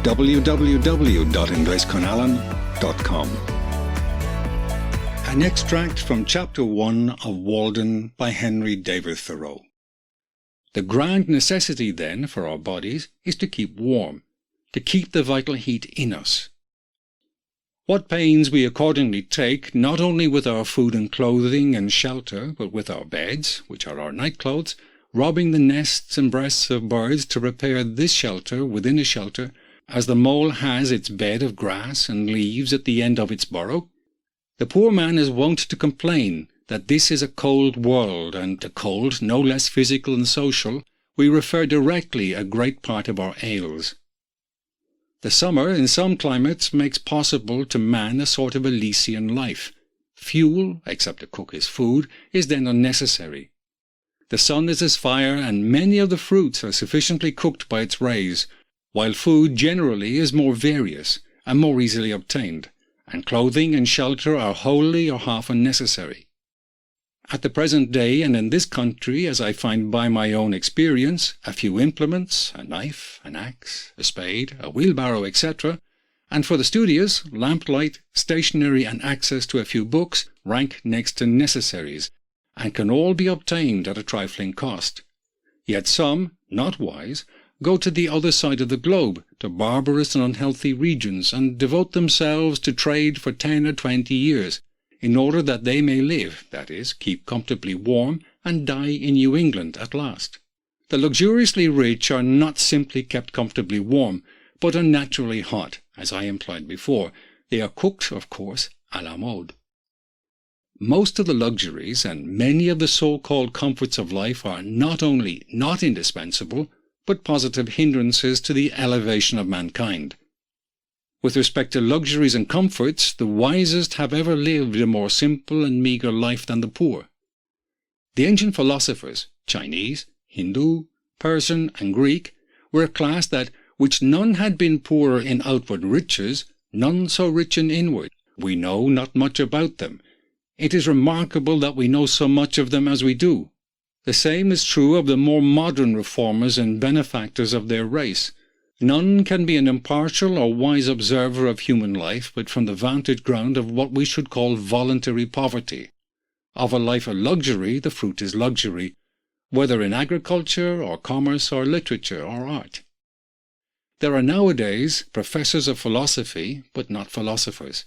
www.inglesconalan.com. An extract from Chapter 1 of Walden by Henry David Thoreau. The grand necessity, then, for our bodies is to keep warm, to keep the vital heat in us. What pains we accordingly take, not only with our food and clothing and shelter, but with our beds, which are our nightclothes, robbing the nests and breasts of birds to repair this shelter within a shelter, as the mole has its bed of grass and leaves at the end of its burrow. The poor man is wont to complain that this is a cold world, and to cold, no less physical and social, we refer directly a great part of our ails. The summer in some climates makes possible to man a sort of Elysian life. Fuel, except to cook his food, is then unnecessary. The sun is his fire, and many of the fruits are sufficiently cooked by its rays, while food generally is more various and more easily obtained, and clothing and shelter are wholly or half unnecessary. At the present day, and in this country, as I find by my own experience, a few implements, a knife, an axe, a spade, a wheelbarrow, etc., and for the studious, lamplight, stationery, and access to a few books rank next to necessaries, and can all be obtained at a trifling cost. Yet some, not wise, go to the other side of the globe, to barbarous and unhealthy regions, and devote themselves to trade for 10 or 20 years, in order that they may live, that is, keep comfortably warm, and die in New England at last. The luxuriously rich are not simply kept comfortably warm, but unnaturally hot, as I implied before. They are cooked, of course, à la mode. Most of the luxuries and many of the so-called comforts of life are not only not indispensable, but positive hindrances to the elevation of mankind. With respect to luxuries and comforts, the wisest have ever lived a more simple and meagre life than the poor. The ancient philosophers, Chinese, Hindu, Persian, and Greek, were a class that, which none had been poor in outward riches, none so rich in inward. We know not much about them. It is remarkable that we know so much of them as we do. The same is true of the more modern reformers and benefactors of their race. None can be an impartial or wise observer of human life but from the vantage ground of what we should call voluntary poverty. Of a life of luxury the fruit is luxury, whether in agriculture or commerce or literature or art. There are nowadays professors of philosophy, but not philosophers.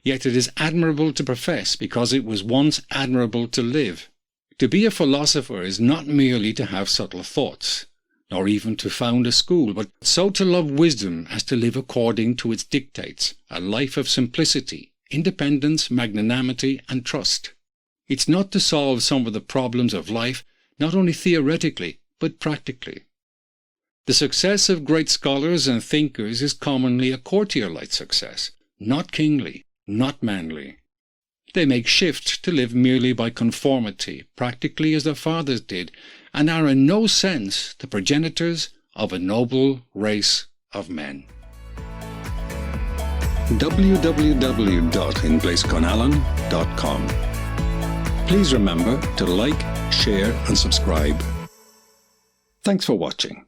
Yet it is admirable to profess because it was once admirable to live. To be a philosopher is not merely to have subtle thoughts, nor even to found a school, but so to love wisdom as to live according to its dictates, a life of simplicity, independence, magnanimity, and trust. It's not to solve some of the problems of life, not only theoretically, but practically. The success of great scholars and thinkers is commonly a courtier-like success, not kingly, not manly. They make shift to live merely by conformity, practically as their fathers did, and are in no sense the progenitors of a noble race of men. www.inglesconalan.com. Please remember to like, share and subscribe. Thanks for watching.